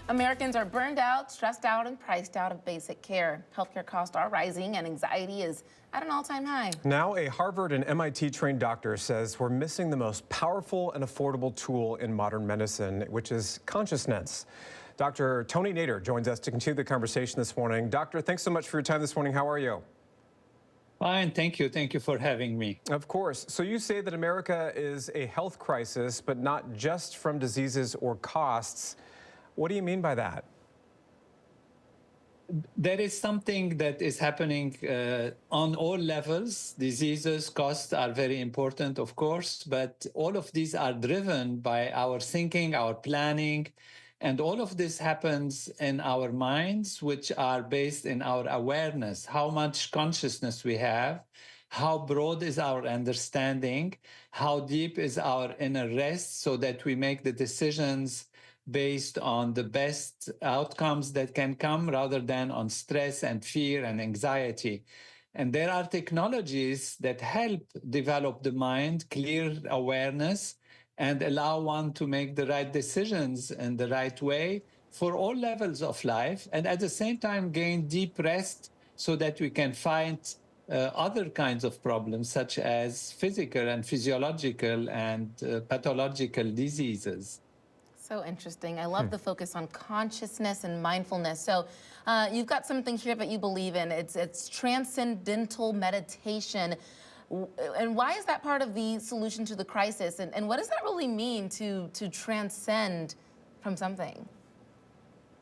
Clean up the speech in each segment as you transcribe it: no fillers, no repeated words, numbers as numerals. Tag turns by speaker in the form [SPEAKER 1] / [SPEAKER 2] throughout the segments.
[SPEAKER 1] Americans are burned out, stressed out, and priced out of basic care. Healthcare costs are rising, and anxiety is at an all-time high.
[SPEAKER 2] Now, a Harvard and MIT trained doctor says we're missing the most powerful and affordable tool in modern medicine, which is consciousness. Dr. Tony Nader joins us to continue the conversation this morning. Doctor, thanks so much for your time this morning. How are you?
[SPEAKER 3] Fine, thank you. Thank you for having me.
[SPEAKER 2] Of course. So you say that America is a health crisis, but not just from diseases or costs. What do you mean by that?
[SPEAKER 3] There is something that is happening on all levels. Diseases, costs are very important, of course, but all of these are driven by our thinking, our planning, and all of this happens in our minds, which are based in our awareness, how much consciousness we have, how broad is our understanding, how deep is our inner rest, so that we make the decisions based on the best outcomes that can come rather than on stress and fear and anxiety. And there are technologies that help develop the mind, clear awareness, and allow one to make the right decisions in the right way for all levels of life, and at the same time gain deep rest so that we can fight other kinds of problems such as physical and physiological and pathological diseases.
[SPEAKER 1] So interesting. I love the focus on consciousness and mindfulness. So you've got something here that you believe in. It's transcendental meditation. And why is that part of the solution to the crisis? And what does that really mean to transcend from something?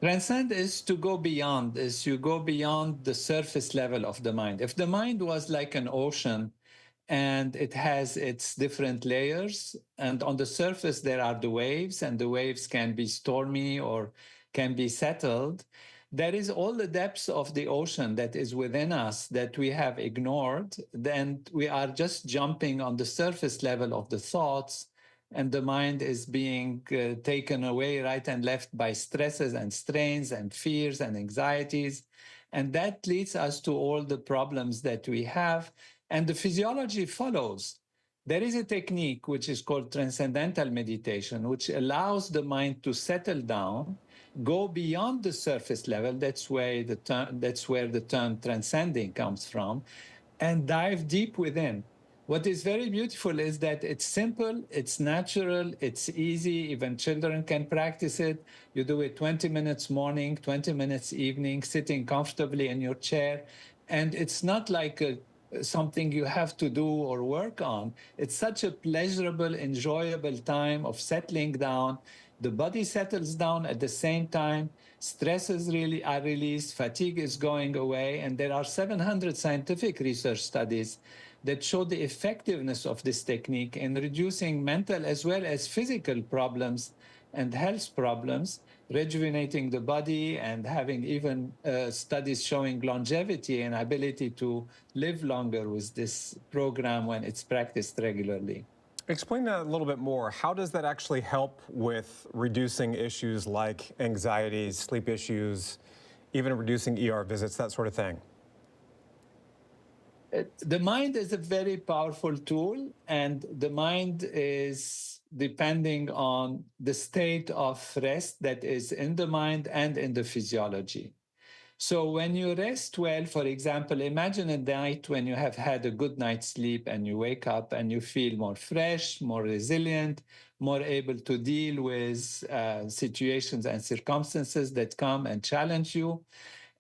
[SPEAKER 3] Transcend is to go beyond, is you go beyond the surface level of the mind. If the mind was like an ocean, and it has its different layers. And on the surface, there are the waves, and the waves can be stormy or can be settled. There is all the depths of the ocean that is within us that we have ignored. Then we are just jumping on the surface level of the thoughts, and the mind is being taken away right and left by stresses and strains and fears and anxieties. And that leads us to all the problems that we have. And the physiology follows. There is a technique which is called transcendental meditation, which allows the mind to settle down, go beyond the surface level. That's where the term transcending comes from, and dive deep within. What is very beautiful is that it's simple, it's natural, it's easy. Even children can practice it. You do it 20 minutes morning, 20 minutes evening, sitting comfortably in your chair. And it's not like something you have to do or work on. It's such a pleasurable, enjoyable time of settling down. The body settles down at the same time. Stresses really are released. Fatigue is going away. And there are 700 scientific research studies that show the effectiveness of this technique in reducing mental as well as physical problems and health problems, rejuvenating the body, and having even studies showing longevity and ability to live longer with this program when it's practiced regularly.
[SPEAKER 2] Explain that a little bit more. How does that actually help with reducing issues like anxiety, sleep issues, even reducing ER visits, that sort of thing?
[SPEAKER 3] The mind is a very powerful tool, and the mind is depending on the state of rest that is in the mind and in the physiology. So when you rest well, for example, imagine a night when you have had a good night's sleep and you wake up and you feel more fresh, more resilient, more able to deal with situations and circumstances that come and challenge you.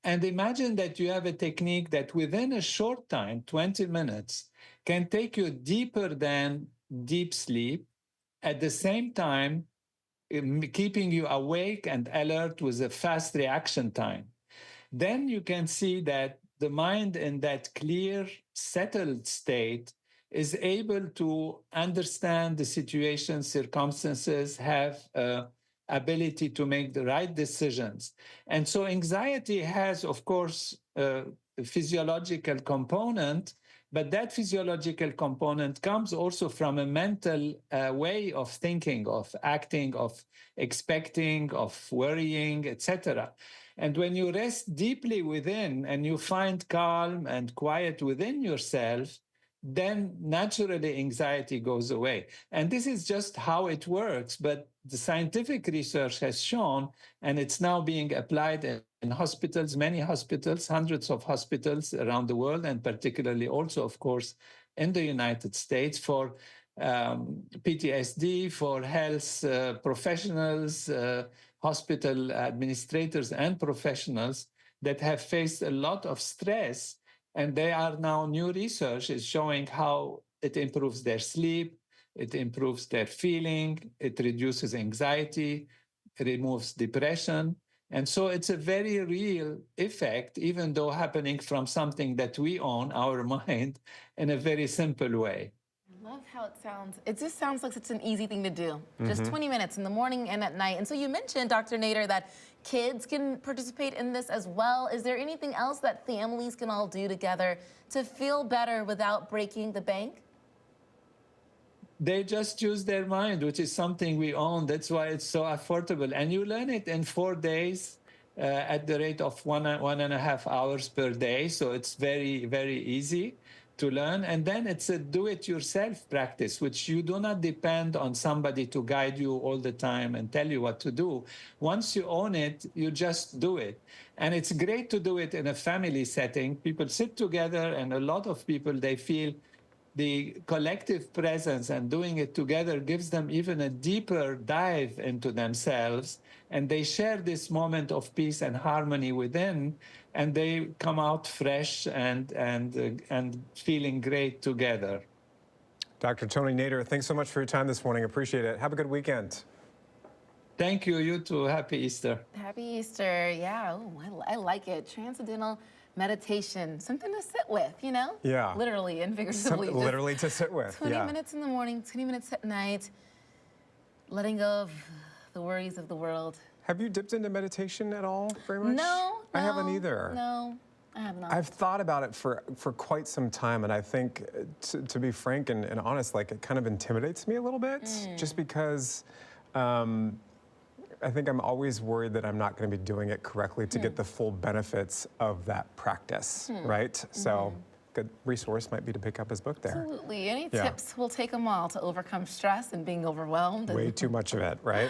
[SPEAKER 3] And imagine that you have a technique that within a short time, 20 minutes, can take you deeper than deep sleep, at the same time keeping you awake and alert with a fast reaction time. Then you can see that the mind in that clear, settled state is able to understand the situation, circumstances, have ability to make the right decisions. And so anxiety has, of course, a physiological component, but that physiological component comes also from a mental way of thinking, of acting, of expecting, of worrying, etc. And when you rest deeply within and you find calm and quiet within yourself, then naturally anxiety goes away. And this is just how it works. But the scientific research has shown, and it's now being applied in hospitals, many hospitals, hundreds of hospitals around the world, and particularly also, of course, in the United States for PTSD, for health professionals, hospital administrators, and professionals that have faced a lot of stress. And they are now, new research is showing how it improves their sleep, it improves their feeling, it reduces anxiety, it removes depression. And so it's a very real effect, even though happening from something that we own, our mind, in a very simple way.
[SPEAKER 1] I love how it sounds. It just sounds like it's an easy thing to do. Just 20 minutes in the morning and at night. And so you mentioned, Dr. Nader, that kids can participate in this as well. Is there anything else that families can all do together to feel better without breaking the bank?
[SPEAKER 3] They just use their mind, which is something we own. That's why it's so affordable. And you learn it in 4 days at the rate of 1.5 hours per day. So it's very, very easy to learn. And then it's a do-it-yourself practice, which you do not depend on somebody to guide you all the time and tell you what to do. Once you own it, you just do it. And it's great to do it in a family setting. People sit together, and a lot of people, they feel the collective presence, and doing it together gives them even a deeper dive into themselves, and they share this moment of peace and harmony within, and they come out fresh and feeling great together.
[SPEAKER 2] Dr. Tony Nader, thanks so much for your time this morning. Appreciate it. Have a good weekend.
[SPEAKER 3] Thank you. You too. Happy Easter.
[SPEAKER 1] Happy Easter. Yeah, I like it. Transcendental meditation, something to sit with, you know?
[SPEAKER 2] Yeah.
[SPEAKER 1] Literally and figuratively. Just
[SPEAKER 2] Literally to sit with.
[SPEAKER 1] 20 minutes in the morning, 20 minutes at night, letting go of the worries of the world.
[SPEAKER 2] Have you dipped into meditation at all, very much?
[SPEAKER 1] No,
[SPEAKER 2] I haven't either.
[SPEAKER 1] No, I have not.
[SPEAKER 2] I've thought about it for quite some time, and I think, to be frank and honest, like, it kind of intimidates me a little bit, just because I think I'm always worried that I'm not going to be doing it correctly to get the full benefits of that practice, right? So, good resource might be to pick up his book there.
[SPEAKER 1] Absolutely. Any tips, we'll take them all to overcome stress and being overwhelmed.
[SPEAKER 2] Way too much of it, right?